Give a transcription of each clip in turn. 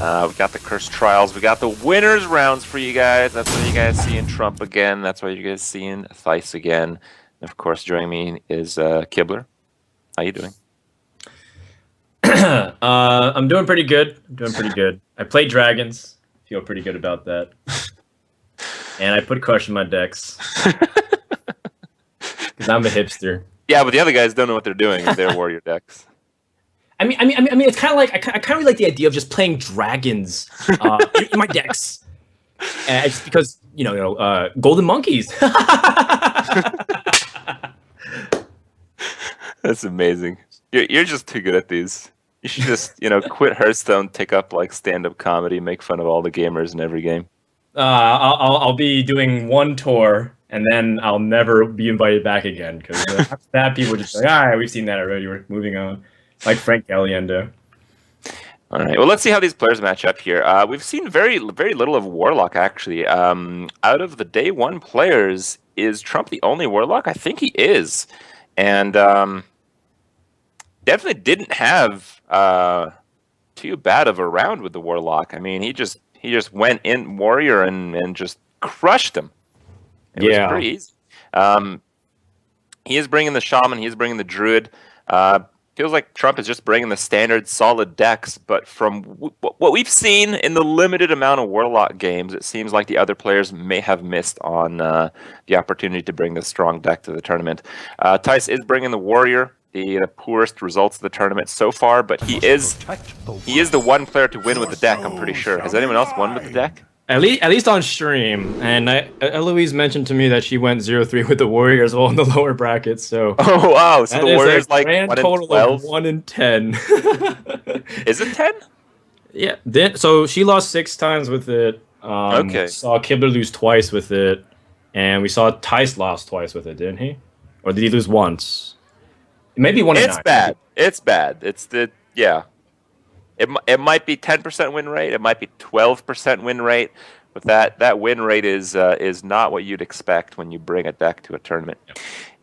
We got the Cursed Trials. We got the winners rounds for you guys. That's why you guys seeing Trump again. That's why you guys seeing Thijs again. And of course, joining me is Kibler. How you doing? I'm doing pretty good. I played dragons. Feel pretty good about that. And I put crush in my decks. Because I'm a hipster. Yeah, but the other guys don't know what they're doing with their warrior decks. I mean, it's kind of like I kind of like the idea of just playing dragons in my decks, just because golden monkeys. That's amazing. You're just too good at these. You should just quit Hearthstone, take up like stand-up comedy, make fun of all the gamers in every game. I'll be doing one tour and then I'll never be invited back again because after that people just like, all right, we've seen that already. We're moving on. Like Frank Caliendo. All right. Well, let's see how these players match up here. We've seen very little of Warlock, actually. Out of the day one players, is Trump the only Warlock? I think he is. And definitely didn't have too bad of a round with the Warlock. I mean, he just went in Warrior and just crushed him. It was pretty easy. He is bringing the Shaman. He is bringing the Druid. Feels like Trump is just bringing the standard solid decks, but from what we've seen in the limited amount of Warlock games, it seems like the other players may have missed on the opportunity to bring this strong deck to the tournament. Thijs is bringing the Warrior, the poorest results of the tournament so far, but he is the one player to win with the deck, I'm pretty sure. Has anyone else won with the deck? At least on stream, and Eloise mentioned to me that she went 0-3 with the Warrior as well in the lower brackets. So wow, so the Warrior's like grand 1 total in 12? of 1 in 10. Is it 10? Yeah. So she lost 6 times with it. Okay. Saw Kibler lose twice with it, and we saw Thijs lost twice with it, didn't he? Or did he lose once? Maybe 1 in 9. It's bad. It's bad. It's the It might be 10% win rate. It might be 12% win rate, but that win rate is not what you'd expect when you bring a deck to a tournament. Yep.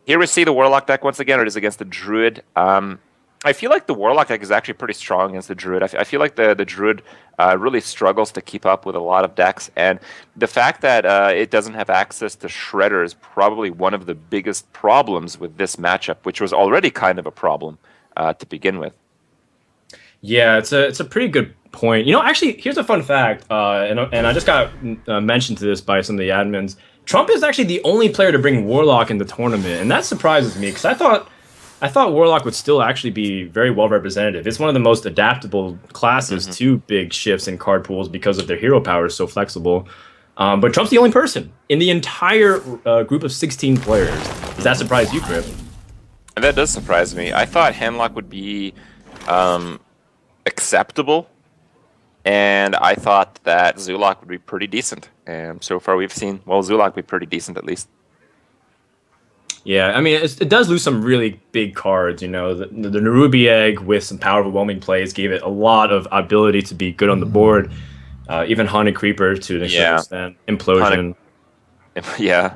Here we see the Warlock deck once again. It is against the Druid. I feel like the Warlock deck is actually pretty strong against the Druid. I feel like the Druid really struggles to keep up with a lot of decks, and the fact that it doesn't have access to Shredder is probably one of the biggest problems with this matchup, which was already kind of a problem to begin with. Yeah, it's a pretty good point. Actually, here's a fun fact, and I just got mentioned to this by some of the admins. Trump is actually the only player to bring Warlock in the tournament, and that surprises me because I thought Warlock would still actually be very well representative. It's one of the most adaptable classes to big shifts in card pools because of their hero power is so flexible. But Trump's the only person in the entire group of 16 players. Does that surprise you, Crip? That does surprise me. I thought Handlock would be acceptable, and I thought that Zulak would be pretty decent. And so far we've seen, Zulak be pretty decent at least. Yeah, I mean, it does lose some really big cards, The Nerubi Egg with some power overwhelming plays gave it a lot of ability to be good on the board. Even Haunted Creeper to an extent. Implosion. Yeah.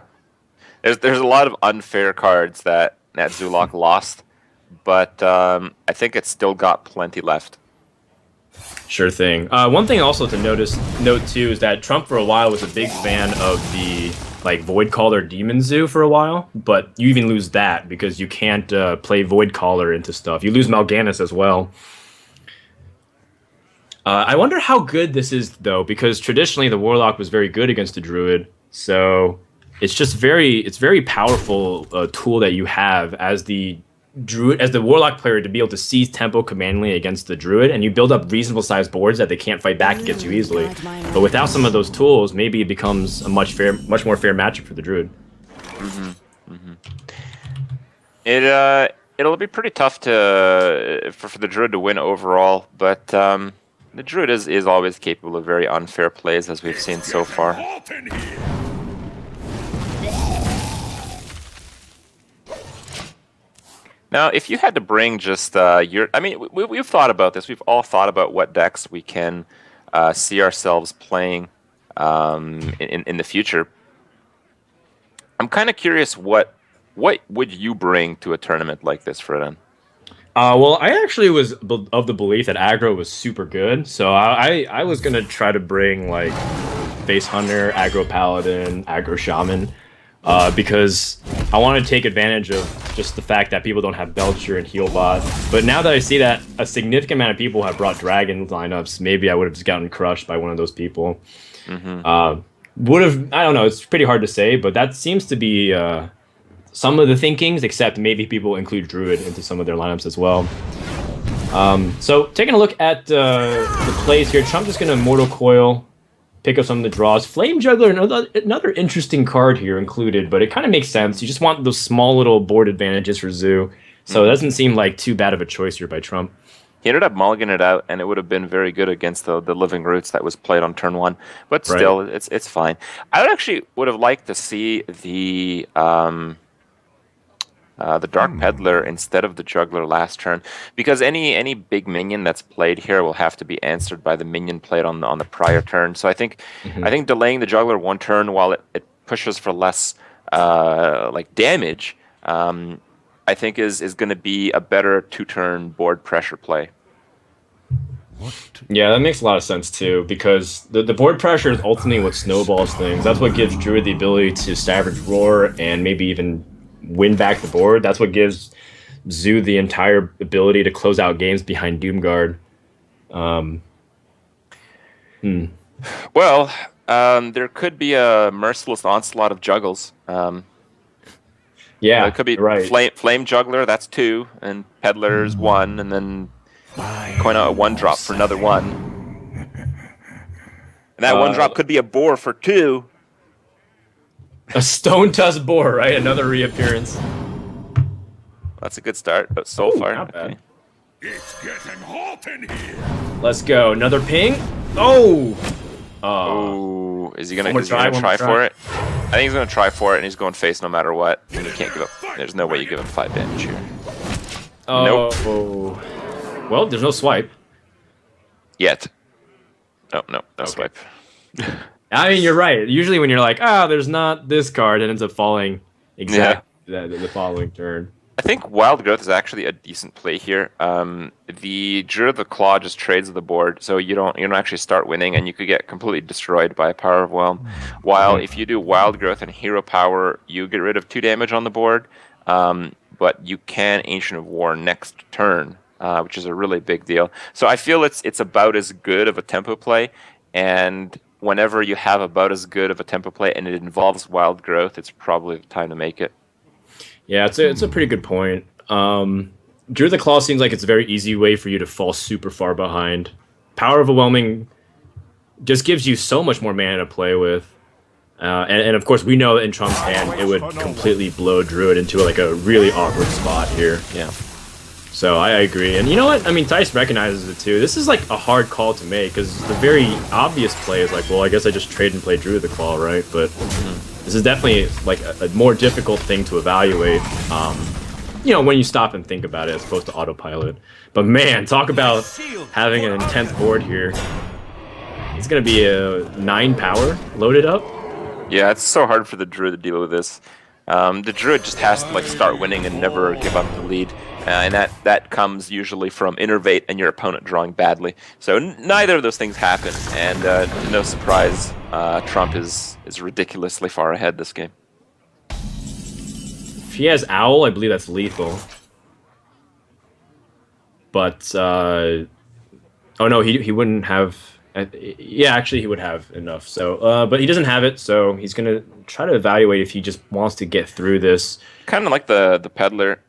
There's a lot of unfair cards that Zulak lost, but I think it's still got plenty left. Sure thing. One thing also to note too is that Trump for a while was a big fan of the Void Caller Demon Zoo for a while, but you even lose that because you can't play Void Caller into stuff. You lose Mal'Ganis as well. I wonder how good this is though, because traditionally the Warlock was very good against the Druid, so it's just very powerful tool that you have as the Druid, as the Warlock player, to be able to seize tempo commandingly against the Druid, and you build up reasonable sized boards that they can't fight back against you easily. But without some of those tools, maybe it becomes a much more fair matchup for the Druid. It'll be pretty tough for the Druid to win overall, but the Druid is always capable of very unfair plays, as we've seen so far. Now, if you had to bring just we've thought about this. We've all thought about what decks we can see ourselves playing in the future. I'm kind of curious, what would you bring to a tournament like this, Fredan? Well, I actually was of the belief that aggro was super good, so I was gonna try to bring like base hunter, aggro paladin, aggro shaman, because I want to take advantage of just the fact that people don't have Belcher and Healbot. But now that I see that a significant amount of people have brought dragon lineups, maybe I would have just gotten crushed by one of those people. Would have, I don't know, it's pretty hard to say, but that seems to be some of the thinkings, except maybe people include Druid into some of their lineups as well. So taking a look at the plays here, Trump's just going to Mortal Coil, pick up some of the draws. Flame Juggler, another interesting card here included, but it kind of makes sense. You just want those small little board advantages for Zoo, so it doesn't seem like too bad of a choice here by Trump. He ended up mulliganing it out, and it would have been very good against the Living Roots that was played on turn 1. But still, it's fine. I would have liked to see the Dark Peddler instead of the Juggler last turn, because any big minion that's played here will have to be answered by the minion played on the prior turn. So I think delaying the Juggler one turn while it pushes for less like damage, I think is going to be a better 2-turn board pressure play. Yeah, that makes a lot of sense too, because the board pressure is ultimately what snowballs things. That's what gives Druid the ability to Savage Roar and maybe even win back the board. That's what gives Zoo the entire ability to close out games behind Doomguard. Well, there could be a merciless onslaught of juggles. Yeah, it could be Flame Juggler, that's 2, and Peddler's 1, and then coin out a 1-drop for another 1. And that 1-drop could be a boar for 2. A Stone Tusk Boar, right? Another reappearance. That's a good start, but so far. Not bad. It's getting hot in here. Let's go. Another ping. Oh! Is he gonna try for it? I think he's gonna try for it, and he's going face no matter what. And you can't give up. There's no way you give him 5 damage here. Nope. Well, there's no swipe. Yet. No swipe. I mean, you're right. Usually when you're like, there's not this card, it ends up falling exactly the following turn. I think Wild Growth is actually a decent play here. The Druid of the Claw just trades the board, so you don't actually start winning, and you could get completely destroyed by a Power of Whelm. While if you do Wild Growth and Hero Power, you get rid of 2 damage on the board, but you can Ancient of War next turn, which is a really big deal. So I feel it's about as good of a tempo play, and whenever you have about as good of a tempo play and it involves Wild Growth, it's probably the time to make it. Yeah, it's a pretty good point. Druid of the Claw seems like it's a very easy way for you to fall super far behind. Power Overwhelming just gives you so much more mana to play with. And of course, we know in Trump's hand, it would completely blow Druid into like a really awkward spot here. Yeah. So I agree. And you know what? I mean, Thijs recognizes it too. This is like a hard call to make, because the very obvious play is like, well, I guess I just trade and play Druid of the Claw, right? But this is definitely like a more difficult thing to evaluate, when you stop and think about it as opposed to autopilot. But man, talk about having an intense board here. It's going to be a 9 power loaded up. Yeah, it's so hard for the Druid to deal with this. The Druid just has to start winning and never give up the lead. And that comes usually from Innervate and your opponent drawing badly. So neither of those things happen, and no surprise, Trump is ridiculously far ahead this game. If he has Owl, I believe that's lethal. But, oh no, he wouldn't have... Yeah, actually he would have enough. So, but he doesn't have it, so he's going to try to evaluate if he just wants to get through this. Kind of like the Peddler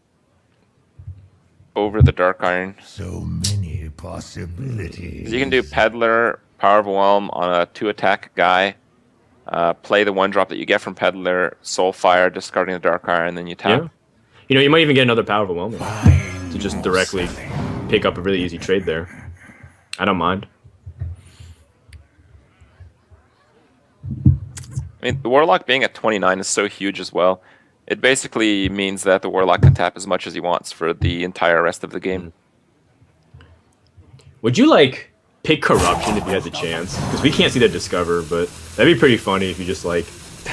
over the Dark Iron. So many possibilities. You can do Peddler, Power of Whelm on a 2-attack guy, play the 1-drop that you get from Peddler, Soulfire, discarding the Dark Iron, then you tap. Yeah. You might even get another Power of Whelm to just directly pick up a really easy trade there. I don't mind. I mean, the Warlock being at 29 is so huge as well. It basically means that the Warlock can tap as much as he wants for the entire rest of the game. Would you, pick Corruption if you had the chance? Because we can't see the Discover, but that'd be pretty funny if you just,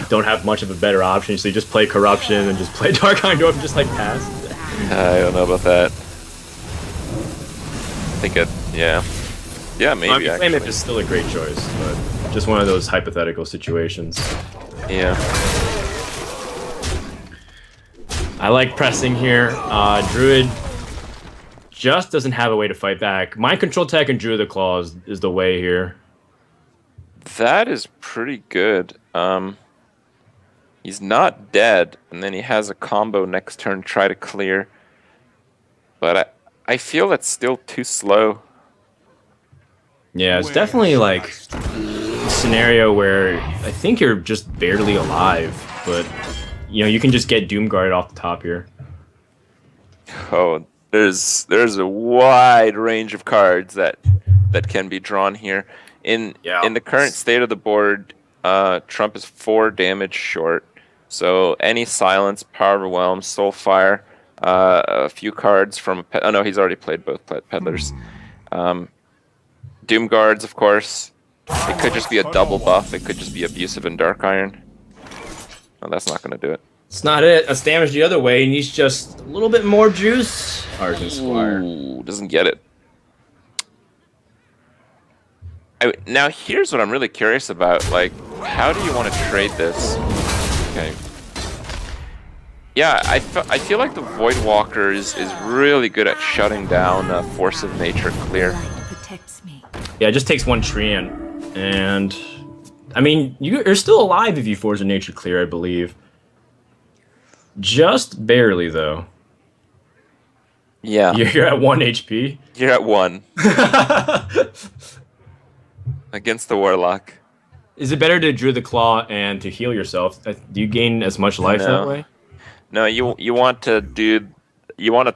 don't have much of a better option, so you just play Corruption and just play Dark Iron Dwarf and just, pass. I don't know about that. think it. Yeah. Yeah, maybe. I mean, Flame Imp is still a great choice, but just one of those hypothetical situations. Yeah. I like pressing here. Druid just doesn't have a way to fight back. Mind Control Tech and Druid of the Claw is the way here. That is pretty good. He's not dead, and then he has a combo next turn, try to clear. But I feel that's still too slow. Yeah, it's definitely like a scenario where I think you're just barely alive, but you know, you can just get Doomguard off the top here. Oh, there's a wide range of cards that can be drawn here. In the current state of the board, Trump is 4 damage short. So any Silence, Power Overwhelm, Soulfire, a few cards from... Oh no, he's already played both Peddlers. Doomguards, of course. It could just be a double buff. It could just be Abusive and Dark Iron. No, that's not going to do it. It's not it. That's damage the other way. He needs just a little bit more juice. Argent Squire. Ooh, doesn't get it. Now, here's what I'm really curious about. Like, how do you want to trade this? Okay. Yeah, I feel like the Voidwalker is really good at shutting down Force of Nature clear. Yeah, it just takes 1 Treant. And, I mean, you're still alive if you Force of Nature clear, I believe. Just barely, though. Yeah. You're at 1 HP? You're at 1. Against the Warlock. Is it better to Druid the Claw and to heal yourself? Do you gain as much life that way? No, you want to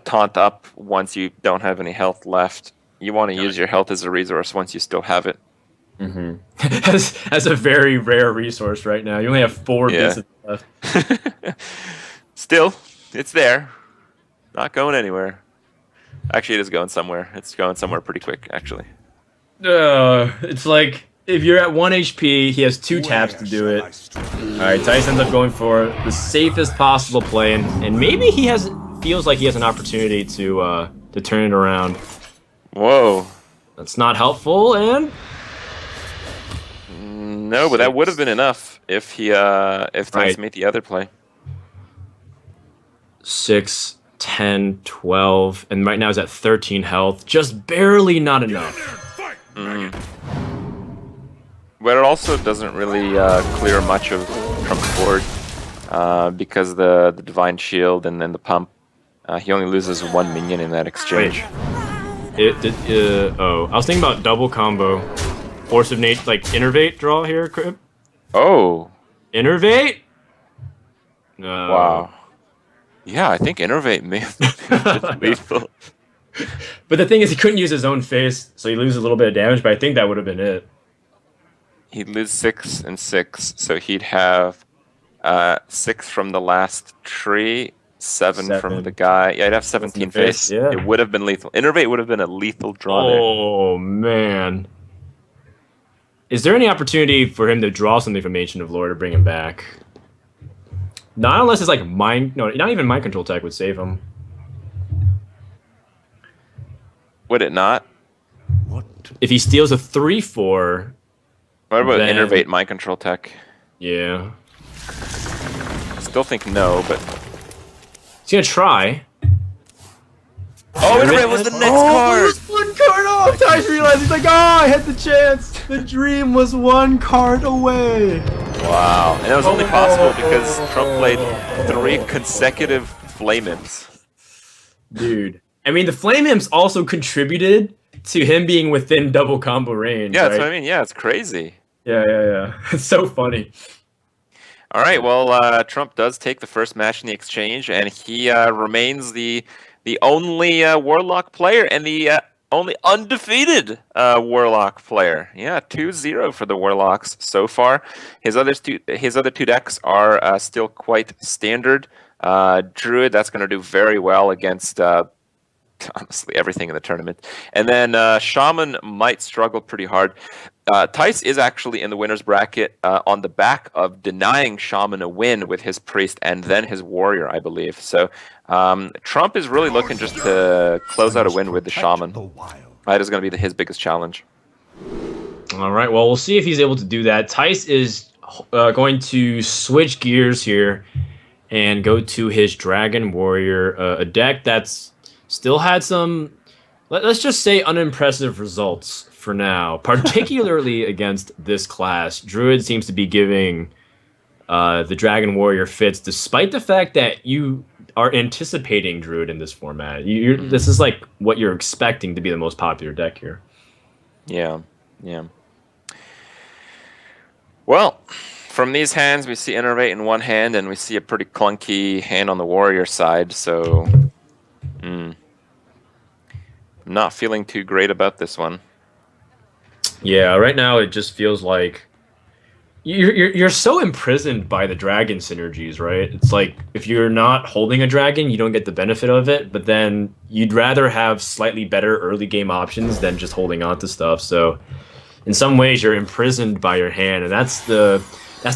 taunt up once you don't have any health left. You want to use your health as a resource once you still have it. Mm-hmm. That's a very rare resource right now. You only have 4 bits left. Still, it's there. Not going anywhere. Actually, it is going somewhere. It's going somewhere pretty quick, actually. It's like, if you're at 1 HP, he has 2 taps to do it. Alright, Thijs ends up going for the safest possible play, and maybe he feels like he has an opportunity to turn it around. Whoa. That's not helpful, and... No, but that would have been enough if Thijs made the other play. 6, 10, 12, and right now he's at 13 health. Just barely not enough. But it also doesn't really clear much of Trump's board because the Divine Shield and then the Pump. He only loses 1 minion in that exchange. I was thinking about double combo. Force of Nature, like Innervate draw here, Crib. Oh. Innervate? No. Wow. Yeah, I think Innervate may have been lethal. But the thing is, he couldn't use his own face, so he loses a little bit of damage, but I think that would have been it. He'd lose 6 and 6, so he'd have 6 from the last tree, 7 from the guy. Yeah, he'd have 17 face. Yeah. It would have been lethal. Innervate would have been a lethal draw there. Oh, man. Is there any opportunity for him to draw something from Ancient of Lore to bring him back? Not unless it's like not even Mind Control Tech would save him. Would it not? What? If he steals a 3/4. What about Innervate Mind Control Tech? Yeah. Still think no, but... He's gonna try. Oh, Innervate was the next card! It was 1 card off! Thijs realized, he's like, I had the chance! The dream was 1 card away! Wow. And that was only possible because Trump played 3 consecutive Flame Imps. Dude. I mean, the Flame Imps also contributed to him being within double combo range. Yeah, that's what I mean. Yeah, it's crazy. Yeah. It's so funny. All right, well, Trump does take the first match in the exchange, and he remains the only Warlock player and the only undefeated Warlock player. Yeah, 2-0 for the Warlocks so far. His other two decks are still quite standard. Druid, that's going to do very well against honestly everything in the tournament. And then Shaman might struggle pretty hard. Thijs is actually in the winner's bracket on the back of denying Shaman a win with his Priest and then his Warrior, I believe. So Trump is really looking just to close out a win with the Shaman. That is going to be his biggest challenge. All right. Well, we'll see if he's able to do that. Thijs is going to switch gears here and go to his Dragon Warrior, a deck that's still had some, let's just say, unimpressive results for now, particularly against this class. Druid seems to be giving the Dragon Warrior fits, despite the fact that you are anticipating Druid in this format. This is like what you're expecting to be the most popular deck here. Yeah. Well, from these hands, we see Innervate in one hand, and we see a pretty clunky hand on the Warrior side, so I'm not feeling too great about this one. Yeah, right now it just feels like you're so imprisoned by the dragon synergies, right? It's like if you're not holding a dragon, you don't get the benefit of it, but then you'd rather have slightly better early game options than just holding on to stuff. So in some ways you're imprisoned by your hand, and that's the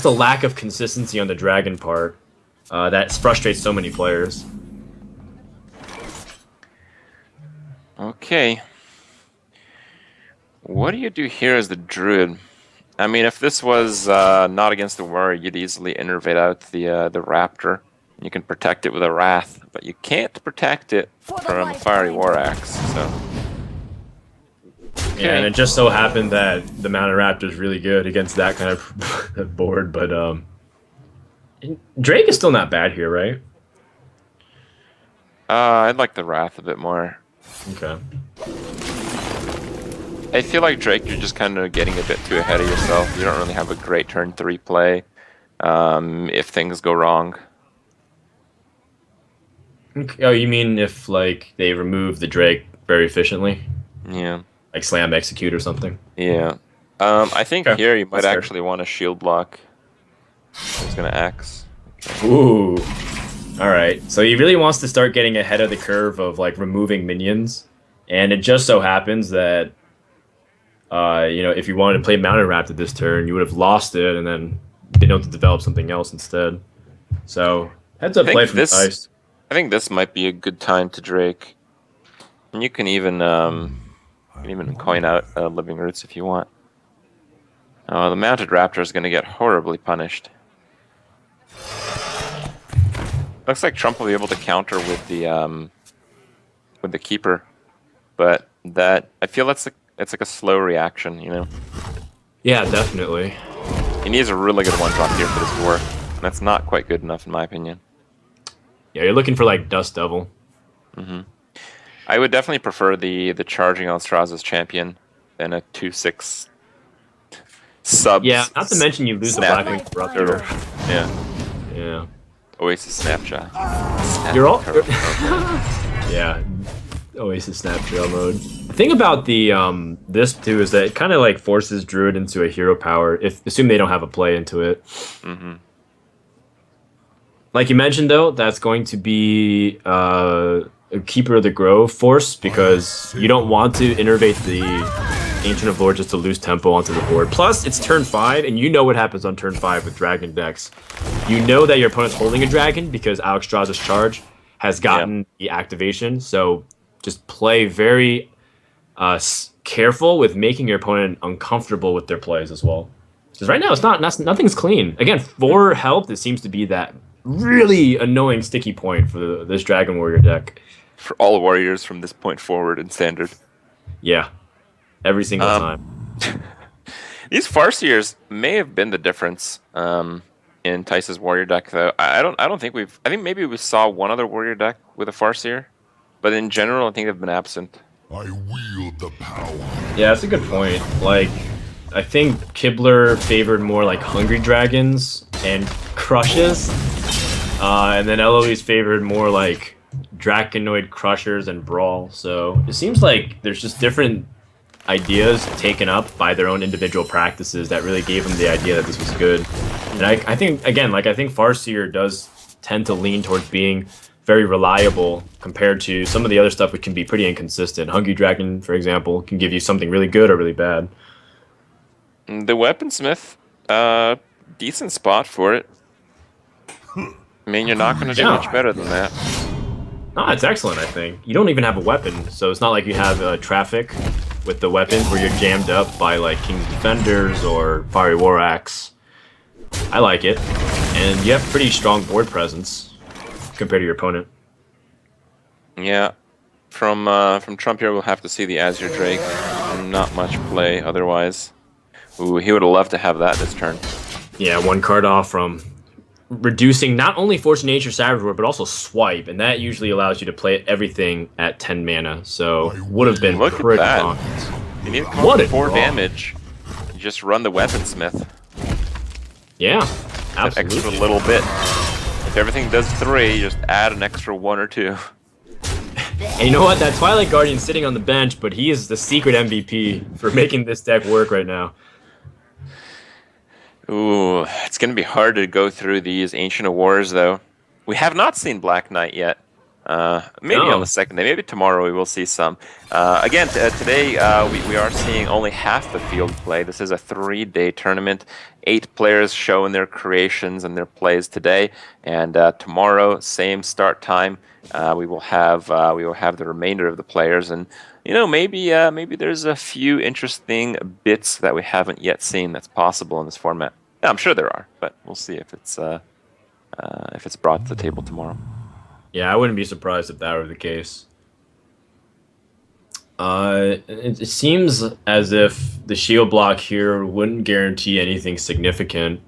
lack of consistency on the dragon part that frustrates so many players. Okay. What do you do here as the Druid? I mean, if this was not against the Warrior, you'd easily innervate out the Raptor. You can protect it with a Wrath, but you can't protect it from a Fiery War Axe. So. Yeah, and it just so happened that the Mountain Raptor is really good against that kind of board, but Drake is still not bad here, right? I'd like the Wrath a bit more. Okay. I feel like Drake, you're just kind of getting a bit too ahead of yourself. You don't really have a great turn 3 play if things go wrong. Okay. Oh, you mean if like they remove the Drake very efficiently? Yeah. Like slam execute or something? Yeah. I think here you might That's actually want to shield block. He's going to Axe. Okay. Ooh. Alright. So he really wants to start getting ahead of the curve of like removing minions. And it just so happens that if you wanted to play Mountain Raptor this turn, you would have lost it and then been able to develop something else instead. So, heads up play from Thijs. I think this might be a good time to Drake. And you can even coin out Living Roots if you want. The Mounted Raptor is going to get horribly punished. Looks like Trump will be able to counter with the Keeper, but I feel it's like a slow reaction, you know? Yeah, definitely. He needs a really good one-drop here for this to work. And that's not quite good enough, in my opinion. Yeah, you're looking for, like, Dust Devil. Mm-hmm. I would definitely prefer the charging Alstraza's champion than a 2/6 sub. Yeah, not to mention you lose the Blackwing Corruptor. Yeah. Oasis Snapshot. You're all... Yeah. Oasis Snapshot mode. The thing about the this too is that it kind of like forces Druid into a hero power. Assume they don't have a play into it. Mm-hmm. Like you mentioned though, that's going to be a Keeper of the Grove force because you don't want to innervate the Ancient of Lord just to lose tempo onto the board. Plus, it's turn 5, and you know what happens on turn 5 with dragon decks. You know that your opponent's holding a dragon because Alexstrasza's charge has gotten the activation. So just play very careful with making your opponent uncomfortable with their plays as well. Because right now, nothing's clean. Again, for health, it seems to be that really annoying sticky point for this Dragon Warrior deck. For all warriors from this point forward in Standard. Yeah, every single time. These Farseers may have been the difference in Thijs' Warrior deck, though. I think maybe we saw one other Warrior deck with a Farseer. But in general, I think they've been absent. I wield the power. Yeah, that's a good point. Like, I think Kibler favored more like Hungry Dragons and Crushes. And then Eloise favored more like Draconoid Crushers and Brawl. So it seems like there's just different ideas taken up by their own individual practices that really gave them the idea that this was good. And I think, again, I think Farseer does tend to lean towards being very reliable compared to some of the other stuff which can be pretty inconsistent. Hungry Dragon, for example, can give you something really good or really bad. The Weaponsmith, decent spot for it. I mean, you're not going to do much better than that. Ah, it's excellent, I think. You don't even have a weapon, so it's not like you have traffic with the weapons where you're jammed up by like King's Defenders or Fiery War Axe. I like it. And you have pretty strong board presence compared to your opponent. Yeah. From Trump here, we'll have to see the Azure Drake. Not much play otherwise. Ooh, he would have loved to have that this turn. Yeah, one card off from reducing not only Force of Nature Savage War, but also Swipe, and that usually allows you to play everything at 10 mana, so would have been Look pretty at that. bonkers. You need to come 4 damage. You just run the Weaponsmith. Yeah, That absolutely. extra little bit. If everything does 3, just add an extra 1 or 2. And you know what? That Twilight Guardian's sitting on the bench, but he is the secret MVP for making this deck work right now. Ooh, it's going to be hard to go through these Ancient of Wars, though. We have not seen Black Knight yet. Maybe on the second day. Maybe tomorrow we will see some. Again, today we are seeing only half the field play. This is a 3-day tournament. 8 players showing their creations and their plays today. And tomorrow, same start time. We will have the remainder of the players, and maybe there's a few interesting bits that we haven't yet seen that's possible in this format. Yeah, I'm sure there are, but we'll see if it's brought to the table tomorrow. Yeah, I wouldn't be surprised if that were the case. It seems as if the shield block here wouldn't guarantee anything significant.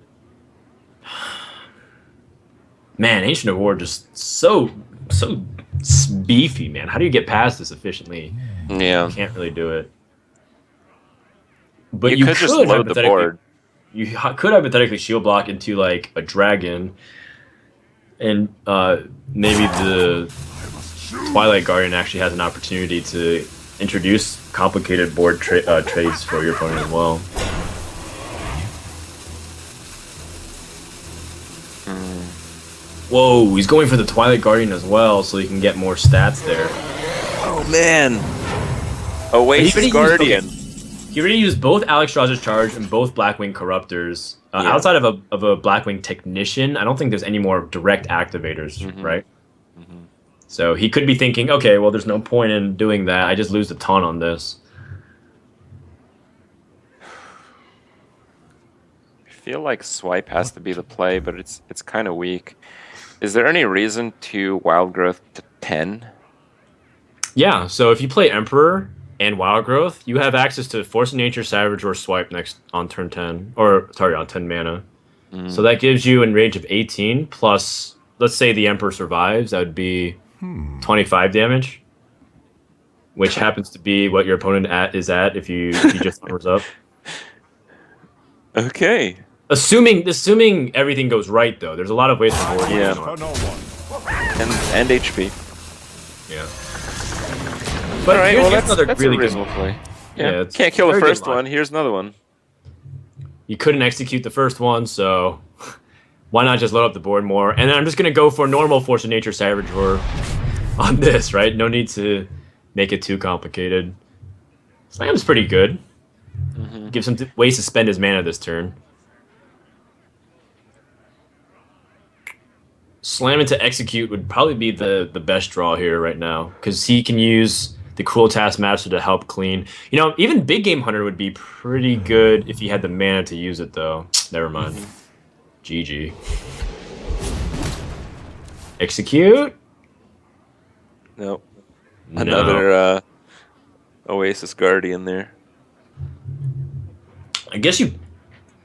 Man, Ancient of War just so beefy, man. How do you get past this efficiently? Yeah, You can't really do it. But you could just load the board. You could hypothetically shield block into like a dragon, and maybe the Twilight Guardian actually has an opportunity to introduce complicated board trades for your opponent as well. Whoa, he's going for the Twilight Guardian as well, so he can get more stats there. Oh man, Oasis Guardian. He already used both Alex Stras's Charge and both Blackwing Corruptors. Outside of a Blackwing Technician, I don't think there's any more direct activators, right? So he could be thinking, okay, well, there's no point in doing that. I just lose a ton on this. I feel like Swipe has to be the play, but it's kind of weak. Is there any reason to Wild Growth to 10? Yeah, so if you play Emperor and Wild Growth, you have access to Force of Nature, Savage, or Swipe next on turn 10, on 10 mana. So that gives you a range of 18 plus, let's say the Emperor survives, that would be 25 damage, which happens to be what your opponent is at if you just numbers up. Okay. Assuming everything goes right, though, there's a lot of ways to board. Yeah. And HP. Yeah. But all right, here's well, that's another a really reasonable good play. Yeah, Can't kill the very good first line. one. Here's another one. You couldn't execute the first one, so why not just load up the board more? And then I'm just going to go for normal Force of Nature Savage Roar on this, right? No need to make it too complicated. Slam's pretty good. Gives him ways to spend his mana this turn. Slam into Execute would probably be the best draw here right now, because he can use the Cruel Taskmaster to help clean. Even Big Game Hunter would be pretty good if he had the mana to use it, though. Never mind. GG. Execute? Nope. No. Another Oasis Guardian there. I guess you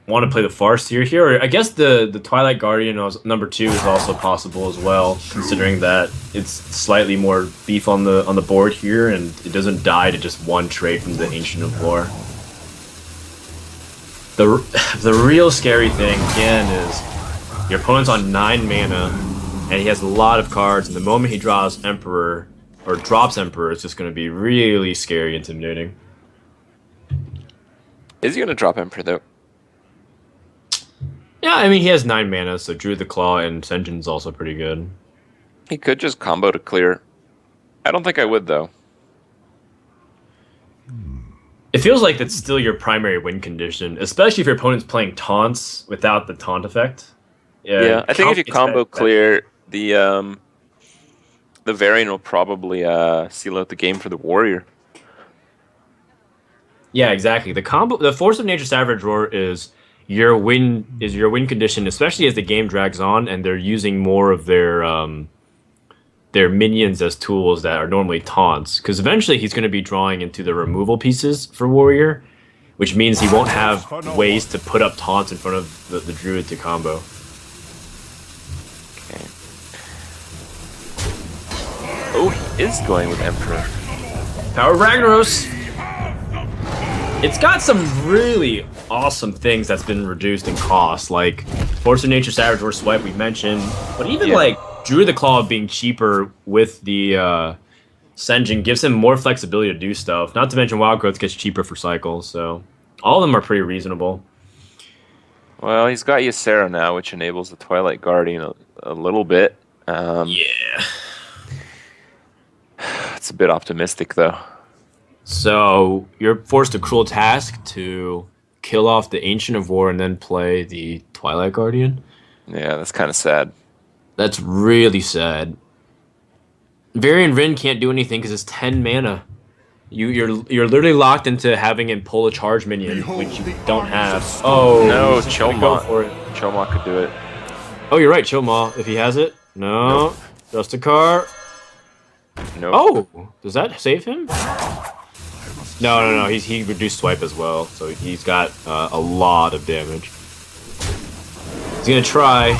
want to play the Farseer here. Or I guess the Twilight Guardian number 2 is also possible as well, considering that it's slightly more beef on the board here, and it doesn't die to just one trait from the Ancient of War. The real scary thing, again, is your opponent's on 9 mana, and he has a lot of cards, and the moment he draws Emperor, or drops Emperor, it's just going to be really scary, intimidating. Is he going to drop Emperor, though? Yeah, I mean, he has 9 mana, so Druid the Claw and Sen'jin's also pretty good. He could just combo to clear. I don't think I would, though. It feels like that's still your primary win condition, especially if your opponent's playing taunts without the taunt effect. Yeah, I think if you combo clear, the the variant will probably seal out the game for the warrior. Yeah, exactly. The Force of Nature Savage Roar is your win condition, especially as the game drags on and they're using more of their minions as tools that are normally taunts. Because eventually he's going to be drawing into the removal pieces for warrior, which means he won't have ways to put up taunts in front of the druid to combo. Okay. Oh, he is going with Emperor. Power of Ragnaros! It's got some really awesome things that's been reduced in cost, like Force of Nature Savage Roar Swipe we mentioned, but even like Druid the Claw being cheaper with the Senjin gives him more flexibility to do stuff, not to mention Wild Growth gets cheaper for cycles, so all of them are pretty reasonable. Well, he's got Ysera now, which enables the Twilight Guardian a little bit. Yeah. It's a bit optimistic, though. So you're forced a cruel task to kill off the Ancient of War and then play the Twilight Guardian. Yeah, that's kind of sad. That's really sad. Varian Rin can't do anything because it's 10 mana. You're literally locked into having him pull a charge minion, which you don't have. Oh no, Chilma. Chilma could do it. Oh, you're right, Chilma. If he has it, no, just a car. No. Nope. Oh, does that save him? No. He reduced swipe as well, so he's got a lot of damage. He's gonna try,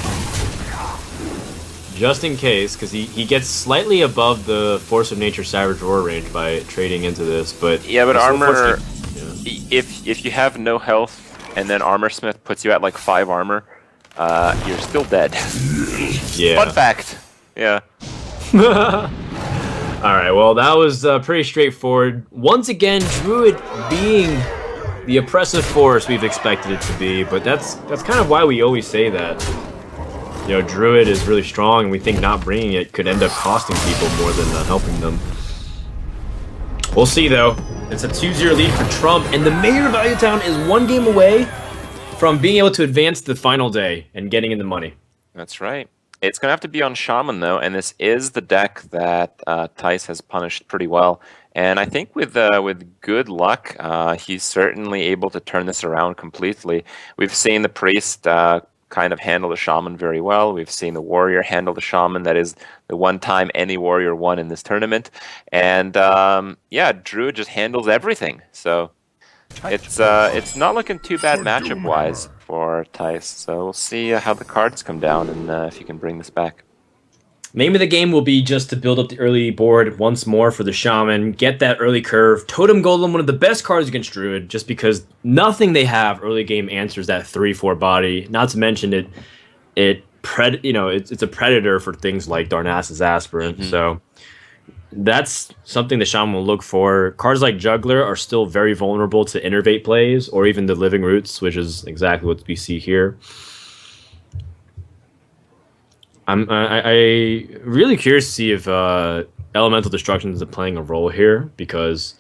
just in case, because he gets slightly above the Force of Nature Savage Roar range by trading into this. But yeah, but armor. If you have no health and then Armor Smith puts you at like 5 armor, you're still dead. Yeah. Fun fact. Yeah. Alright, well, that was pretty straightforward. Once again, Druid being the oppressive force we've expected it to be, but that's kind of why we always say that. You know, Druid is really strong, and we think not bringing it could end up costing people more than helping them. We'll see, though. It's a 2-0 lead for Trump, and the Mayor of Valuetown is 1 game away from being able to advance the final day and getting in the money. That's right. It's going to have to be on Shaman, though, and this is the deck that Thijs has punished pretty well. And I think with good luck, he's certainly able to turn this around completely. We've seen the Priest kind of handle the Shaman very well. We've seen the Warrior handle the Shaman. That is the one time any Warrior won in this tournament. And yeah, Druid just handles everything. So it's not looking too bad matchup-wise for Thijs. So we'll see how the cards come down and if you can bring this back. Name of the game will be just to build up the early board once more for the Shaman, get that early curve. Totem Golem, one of the best cards against Druid, just because nothing they have early game answers that 3/4 body. Not to mention it's a predator for things like Darnassus Aspirant. So that's something the Shaman will look for. Cards like Juggler are still very vulnerable to innervate plays, or even the Living Roots, which is exactly what we see here. I'm really curious to see if Elemental Destruction is playing a role here, because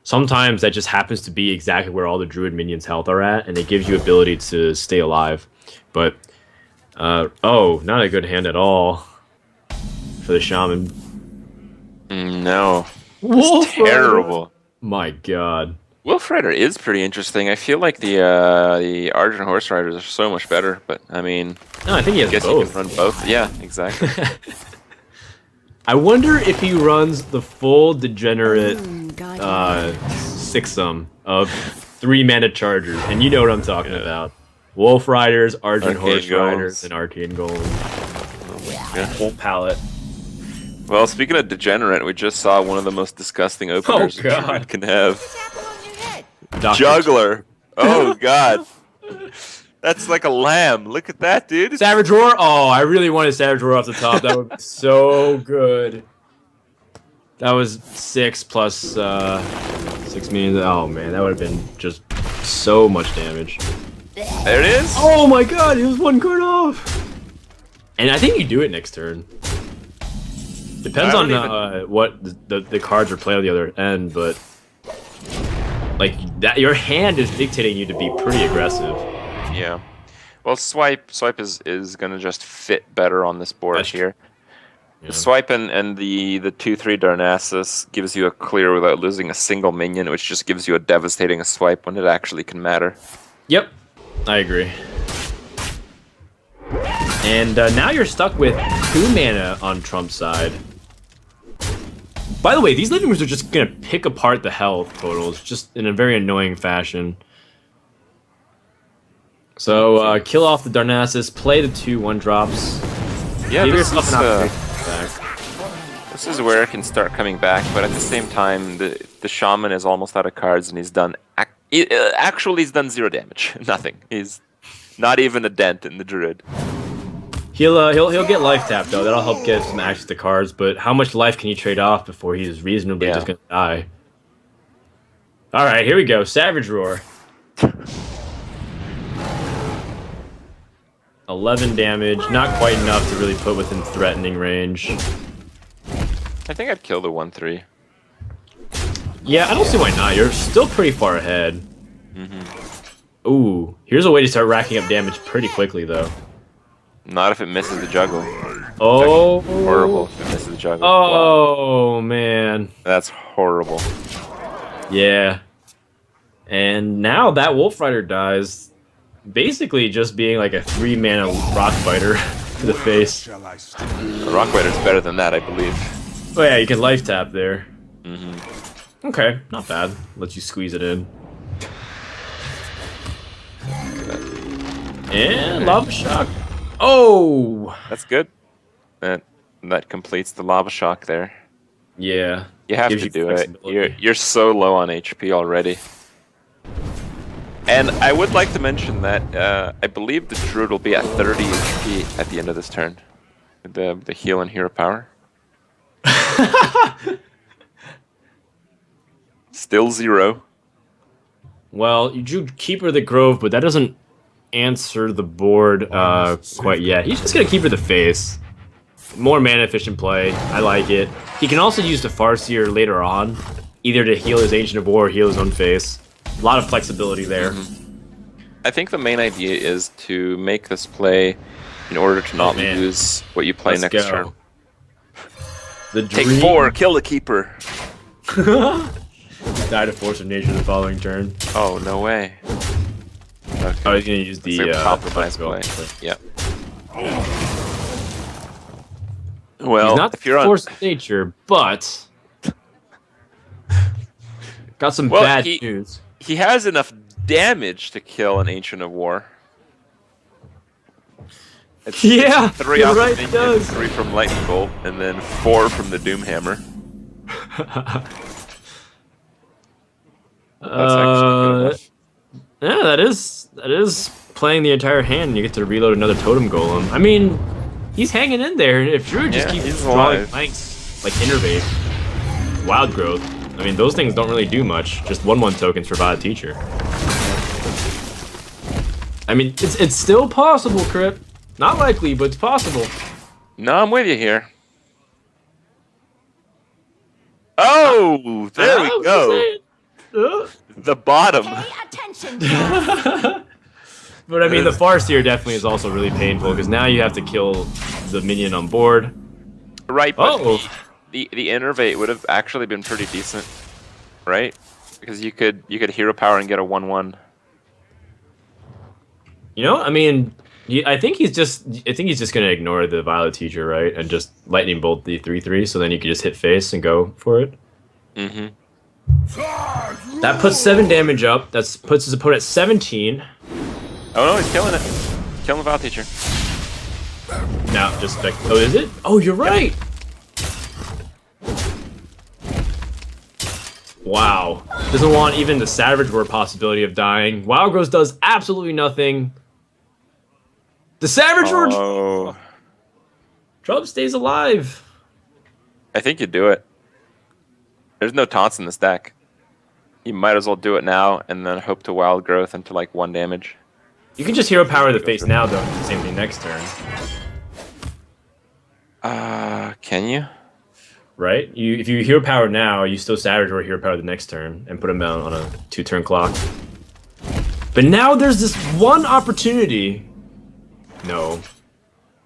sometimes that just happens to be exactly where all the Druid minions' health are at, and it gives you ability to stay alive. But, oh, not a good hand at all for the Shaman. No. It's terrible. My god. Wolf Rider is pretty interesting. I feel like the Argent Horse Riders are so much better, but I mean, no, I think he has guess both. You can run both. Yeah, exactly. I wonder if he runs the full degenerate 6-sum of 3 mana chargers, and you know what I'm talking about. Wolf Riders, Argent Horse Riders, and Arcane Golem. Full palette. Well, speaking of degenerate, we just saw one of the most disgusting openers Druid can have. Juggler. Oh god. That's like a lamb. Look at that, dude. Savage Roar? Oh, I really wanted Savage Roar off the top. That would be so good. That was 6 plus 6 million. Oh man, that would have been just so much damage. There it is. Oh my god, it was 1 card off. And I think you do it next turn. Depends on what the cards are played on the other end, but like that, your hand is dictating you to be pretty aggressive. Yeah. Well, swipe is gonna just fit better on this board here. The swipe and the 2/3 Darnassus gives you a clear without losing a single minion, which just gives you a devastating swipe when it actually can matter. Yep, I agree. And now you're stuck with 2 mana on Trump's side. By the way, these living rooms are just gonna pick apart the health totals, just in a very annoying fashion. So kill off the Darnassus, play the 2 1-drops. Yeah, this is where it can start coming back, but at the same time, the Shaman is almost out of cards, and he's done. Actually, he's done 0 damage, nothing. He's not even a dent in the Druid. He'll get life tap though. That'll help get some access to cards. But how much life can you trade off before he's reasonably just gonna die? All right, here we go. Savage Roar. 11 damage, not quite enough to really put within threatening range. I think I'd kill the 1/3. Yeah, I don't see why not. You're still pretty far ahead. Ooh, here's a way to start racking up damage pretty quickly though. Not if it misses the juggle. Oh, horrible if it misses the juggle. Oh, wow. Man. That's horrible. Yeah. And now that Wolf Rider dies, basically just being like a 3-mana rock fighter to the face. The rock fighter's better than that, I believe. Oh yeah, you can life tap there. Okay, not bad. Lets you squeeze it in. And Lava Shock. Oh! That's good. That completes the Lava Shock there. Yeah. You have to do it. You're so low on HP already. And I would like to mention that I believe the Druid will be at 30 HP at the end of this turn. The heal and hero power. Still 0. Well, you drew Keeper of the Grove, but that doesn't answer the board quite yet. He's just gonna Keeper the Face. More mana efficient play. I like it. He can also use the Farseer later on, either to heal his Ancient of War or heal his own face. A lot of flexibility there. I think the main idea is to make this play in order to not lose what you play next turn. Take 4, kill the Keeper. Die to Force of Nature the following turn. Oh, no way. Okay. Oh, he's gonna use the compromise play. Yep. Well, he's not if you're Force of Nature, but got some bad news. He has enough damage to kill an Ancient of War. It's 3 off right, the minion, 3 from Lightning Bolt, and then 4 from the Doomhammer. That's actually good. Yeah, that is playing the entire hand. You get to reload another Totem Golem. I mean, he's hanging in there. If Druid just keeps drawing flanks like Innervate, Wild Growth, I mean, those things don't really do much. Just 1/1 tokens for Violet Teacher. I mean, it's still possible, Crip. Not likely, but it's possible. No, I'm with you here. Oh, there we go. The bottom. Pay attention. But I mean, the Farseer definitely is also really painful because now you have to kill the minion on board. Right, but the Innervate would have actually been pretty decent, right? Because you could hero power and get a 1/1. You know, I mean, I think he's just gonna ignore the Violet Teacher, right, and just Lightning Bolt the 3/3, so then you can just hit face and go for it. That puts 7 damage up. That puts his opponent at 17. Oh no, he's killing it. Killing the Violet Teacher. Now, just like, oh, is it? Oh, you're right. Wow. Doesn't want even the Savage Roar possibility of dying. Wild Growth does absolutely nothing. The Savage Roar. Trump stays alive. I think you do it. There's no taunts in this deck. You might as well do it now and then hope to Wild Growth into like 1 damage. You can just hero power the face now, though, and do the same thing next turn. Can you? Right? If you hero power now, you still Savage or hero power the next turn and put him down on a 2-turn clock. But now there's this one opportunity. No.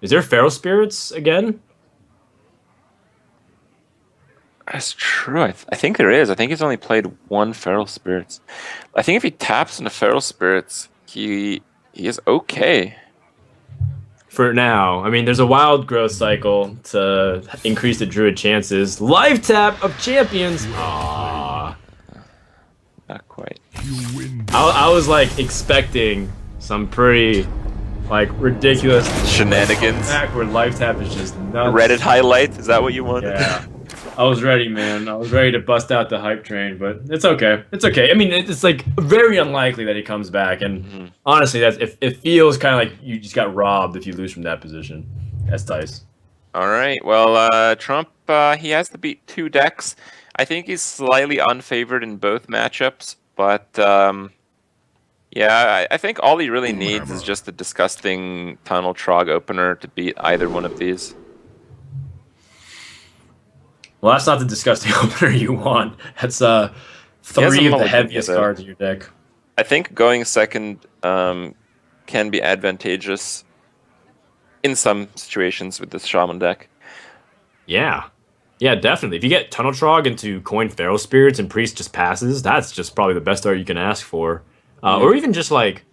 Is there Feral Spirits again? That's true. I think there is. I think he's only played one Feral Spirits. I think if he taps into Feral Spirits, he is okay. For now. I mean, there's a wild growth cycle to increase the Druid chances. Live tap of champions! Aww. Not quite. I was like expecting some pretty like ridiculous shenanigans. Where live tap is just nuts. Reddit highlight? Is that what you wanted? Yeah. I was ready, man. I was ready to bust out the hype train, but it's okay. It's okay. I mean, it's like very unlikely that he comes back, and honestly, it feels kind of like you just got robbed if you lose from that position. That's Thijs. All right. Well, Trump, he has to beat 2 decks. I think he's slightly unfavored in both matchups, but yeah, I think all he really needs is just a disgusting Tunnel Trog opener to beat either one of these. Well, that's not the disgusting opener you want. That's 3 of the heaviest cards in your deck. I think going second can be advantageous in some situations with this Shaman deck. Yeah. Yeah, definitely. If you get Tunnel Trog into Coin Feral Spirits and Priest just passes, that's just probably the best art you can ask for. Or even just like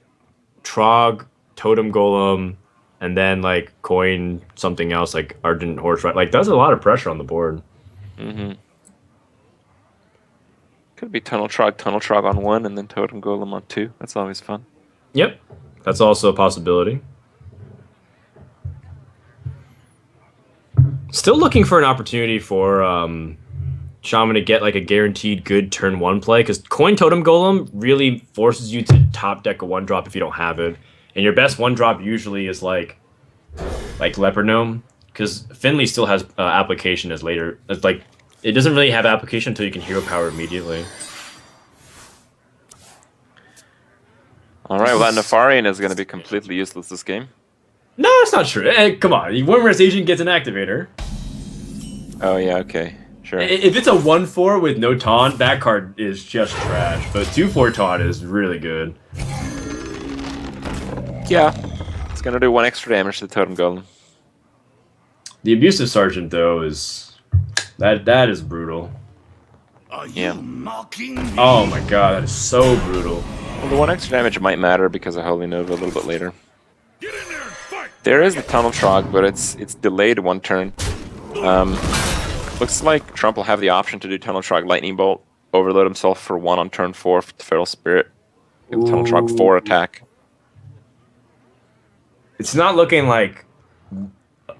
Trog, Totem Golem, and then like coin something else like Argent Horse, right? Like that's a lot of pressure on the board. Could be Tunnel Trog on 1, and then Totem Golem on 2. That's always fun. Yep, that's also a possibility. Still looking for an opportunity for Shaman to get like a guaranteed good turn 1 play, because Coin Totem Golem really forces you to top deck a 1-drop if you don't have it, and your best 1-drop usually is like Leopard Gnome. Because Finley still has application as later. It's like it doesn't really have application until you can hero power immediately. All right, well that Nefarian is going to be completely useless this game. No, it's not true. Come on, Wormrest Agent gets an activator. Oh yeah, okay, sure. If it's a 1/4 with no taunt, that card is just trash. But 2/4 taunt is really good. Yeah, it's going to do 1 extra damage to the Totem Golem. The Abusive Sergeant, though, is... That is brutal. Yeah. Oh my god, that is so brutal. Well, the 1 extra damage might matter because of Holy Nova a little bit later. There is the Tunnel Trog, but it's delayed 1 turn. Looks like Trump will have the option to do Tunnel Trog Lightning Bolt, overload himself for 1 on turn 4 for the Feral Spirit. Get the Tunnel Trog 4 attack. It's not looking like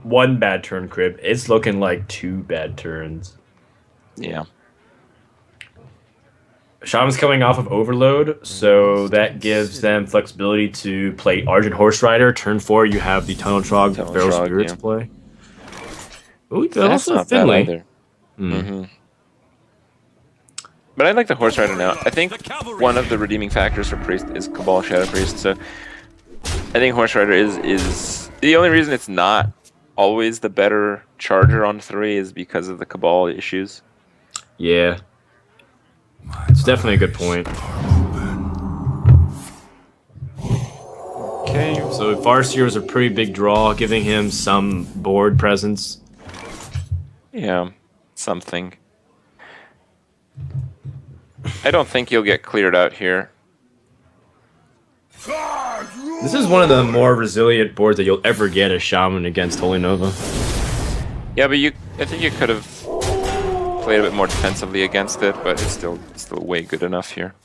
1 bad turn, Crib. It's looking like 2 bad turns. Yeah. Shaman's coming off of Overload, so that gives them flexibility to play Argent Horse Rider. Turn 4, you have the Tunnel Trog, Feral Spirits play. Ooh, that's not Finley. bad either. But I like the Horse Rider now. I think one of the redeeming factors for Priest is Cabal Shadow Priest, so I think Horse Rider is the only reason it's not always the better charger on 3 is because of the Cabal issues. Yeah. It's definitely a good point. Okay, so Farseer is a pretty big draw, giving him some board presence. Yeah, something. I don't think you'll get cleared out here. This is one of the more resilient boards that you'll ever get as Shaman against Holy Nova. Yeah, but I think you could have played a bit more defensively against it, but it's still way good enough here.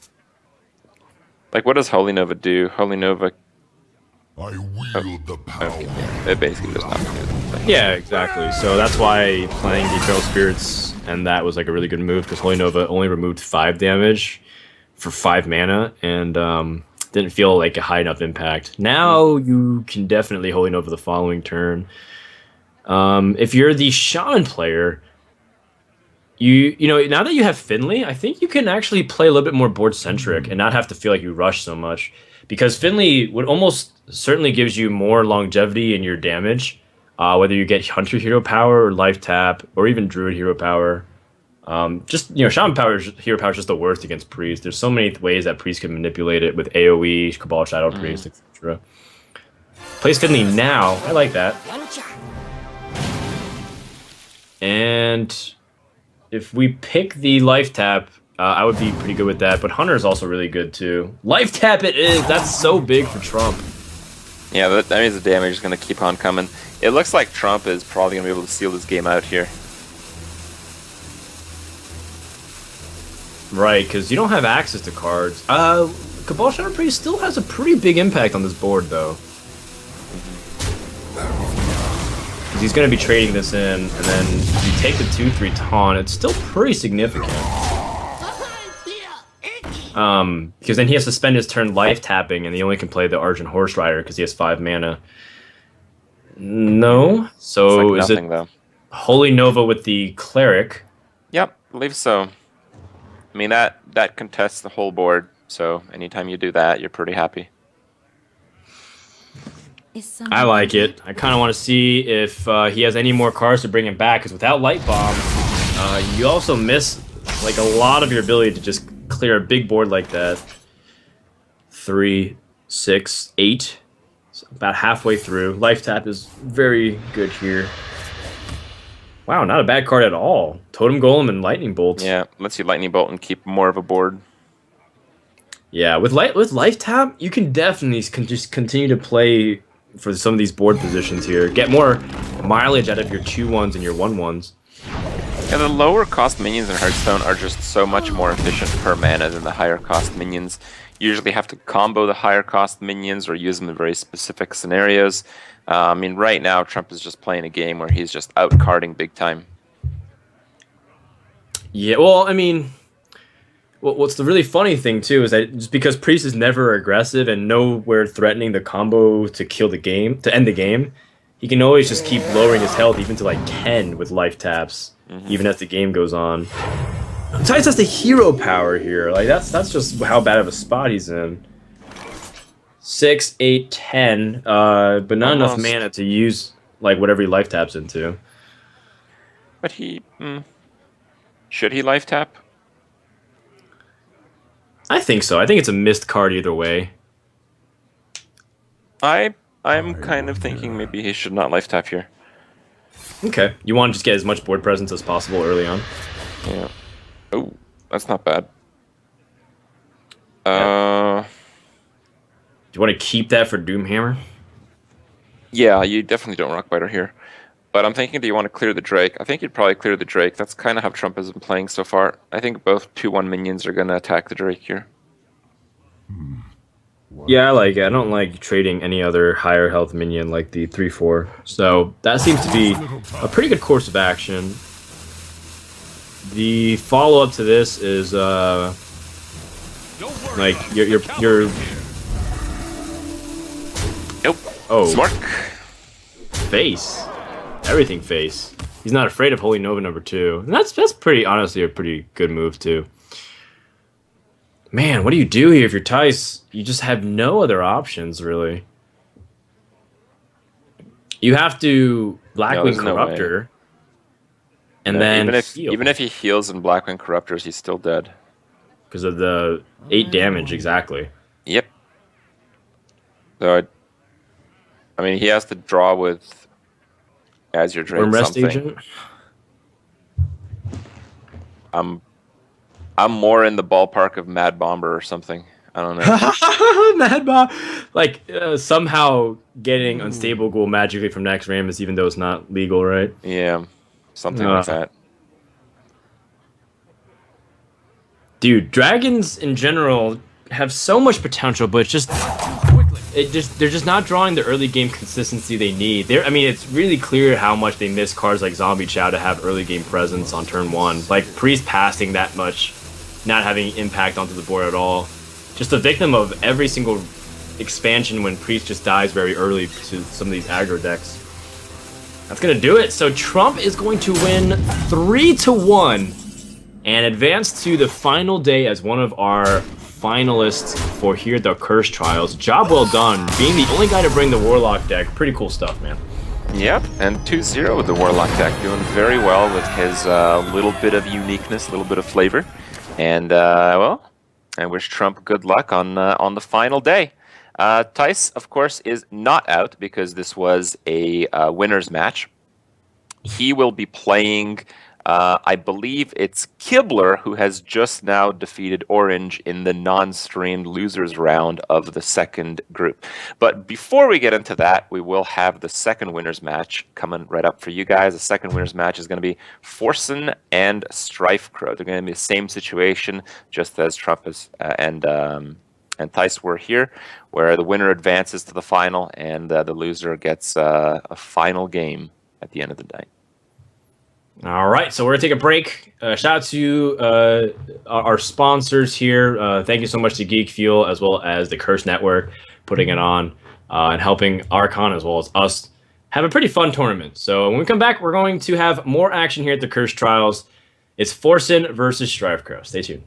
Like, what does Holy Nova do? Holy Nova... I wield the power. Okay, yeah, it basically does nothing. Yeah, exactly. So that's why playing the Feral Spirits and that was like a really good move, because Holy Nova only removed 5 damage for 5 mana, and didn't feel like a high enough impact. Now you can definitely Holy Nova the following turn. If you're the Shaman player, you know, now that you have Finley, I think you can actually play a little bit more board centric and not have to feel like you rush so much, because Finley would almost certainly gives you more longevity in your damage, whether you get Hunter hero power or life tap or even Druid hero power. Just, you know, Shaman hero power is just the worst against Priest. There's so many ways that Priest can manipulate it with AoE, Cabal Shadow Priest, etc. Plays Finley now. I like that. And if we pick the life tap, I would be pretty good with that. But Hunter is also really good too. Life tap it is. That's so big for Trump. Yeah, that means the damage is going to keep on coming. It looks like Trump is probably going to be able to seal this game out here. Right, because you don't have access to cards. Cabal Shadow Priest still has a pretty big impact on this board, though. He's going to be trading this in, and then you take the 2/3 taunt. It's still pretty significant. Because then he has to spend his turn life tapping, and he only can play the Argent Horse Rider because he has 5 mana. No, so it's like is nothing, it though. Holy Nova with the Cleric? Yep, I believe so. I mean, that contests the whole board, so anytime you do that, you're pretty happy. I like it. I kind of want to see if he has any more cards to bring him back, because without Light Bomb, you also miss like a lot of your ability to just clear a big board like that. 3, 6, 8. So about halfway through. Life Tap is very good here. Wow, not a bad card at all. Totem Golem and Lightning Bolt. Yeah, lets you Lightning Bolt and keep more of a board. Yeah, with Life Tap, you can definitely just continue to play for some of these board positions here. Get more mileage out of your 2/1s and your 1/1s. Yeah, the lower cost minions in Hearthstone are just so much more efficient per mana than the higher cost minions. You usually have to combo the higher cost minions or use them in very specific scenarios. I mean, right now, Trump is just playing a game where he's just out-carding big time. Yeah, well, I mean, what's the really funny thing, too, is that just because Priest is never aggressive and nowhere threatening the combo to kill the game, to end the game, he can always just keep lowering his health even to like 10 with life taps, even as the game goes on. Thijs has the hero power here. Like, that's just how bad of a spot he's in. 6, 8, 10, but not enough mana to use like whatever he life taps into. But he... should he life tap? I think so. I think it's a missed card either way. I'm kind of thinking maybe he should not life tap here. Okay. You want to just get as much board presence as possible early on? Yeah. Oh, that's not bad. Do you want to keep that for Doomhammer? Yeah, you definitely don't Rockbiter here. But I'm thinking, do you want to clear the Drake? I think you'd probably clear the Drake. That's kind of how Trump has been playing so far. I think both 2/1 minions are going to attack the Drake here. Yeah, I like it. I don't like trading any other higher health minion like the 3/4. So that seems to be a pretty good course of action. The follow-up to this is like your Nope. oh, Smart. face. Everything face. He's not afraid of Holy Nova #2. And that's pretty, honestly, a pretty good move, too. Man, what do you do here if you're Thijs? You just have no other options, really. You have to Blackwing Corruptor. And then even if he heals in Blackwing Corruptors, he's still dead. Because of the 8 damage, exactly. Yep. So, I mean, he has to draw with as your Drake something. Agent? I'm more in the ballpark of Mad Bomber or something. I don't know. Mad Bomb, like somehow getting unstable ghoul magically from Nax Ramus, even though it's not legal, right? Yeah, something like that. Dude, dragons in general have so much potential, but they're just not drawing the early game consistency they need. I mean, it's really clear how much they miss cards like Zombie Chow to have early game presence on turn 1. Like Priest passing that much, not having impact onto the board at all. Just a victim of every single expansion when Priest just dies very early to some of these aggro decks. That's gonna do it. So Trump is going to win 3-1 and advance to the final day as one of our finalists for here at the Curse Trials. Job well done, being the only guy to bring the Warlock deck. Pretty cool stuff, man. Yep, and 2-0 with the Warlock deck, doing very well with his little bit of uniqueness, little bit of flavor. And, well, I wish Trump good luck on the final day. Thijs, of course, is not out because this was a winner's match. He will be playing I believe it's Kibler who has just now defeated Orange in the non-streamed losers round of the second group. But before we get into that, we will have the second winners match coming right up for you guys. The second winners match is going to be Forsen and Strifecrow. They're going to be the same situation, just as Trump is, and Thijs were here, where the winner advances to the final and the loser gets a final game at the end of the night. All right, so we're going to take a break. Shout out to our sponsors here. Thank you so much to Geek Fuel as well as the Curse Network putting it on and helping Archon as well as us have a pretty fun tournament. So when we come back, we're going to have more action here at the Curse Trials. It's Forsen versus Strifecrow. Stay tuned.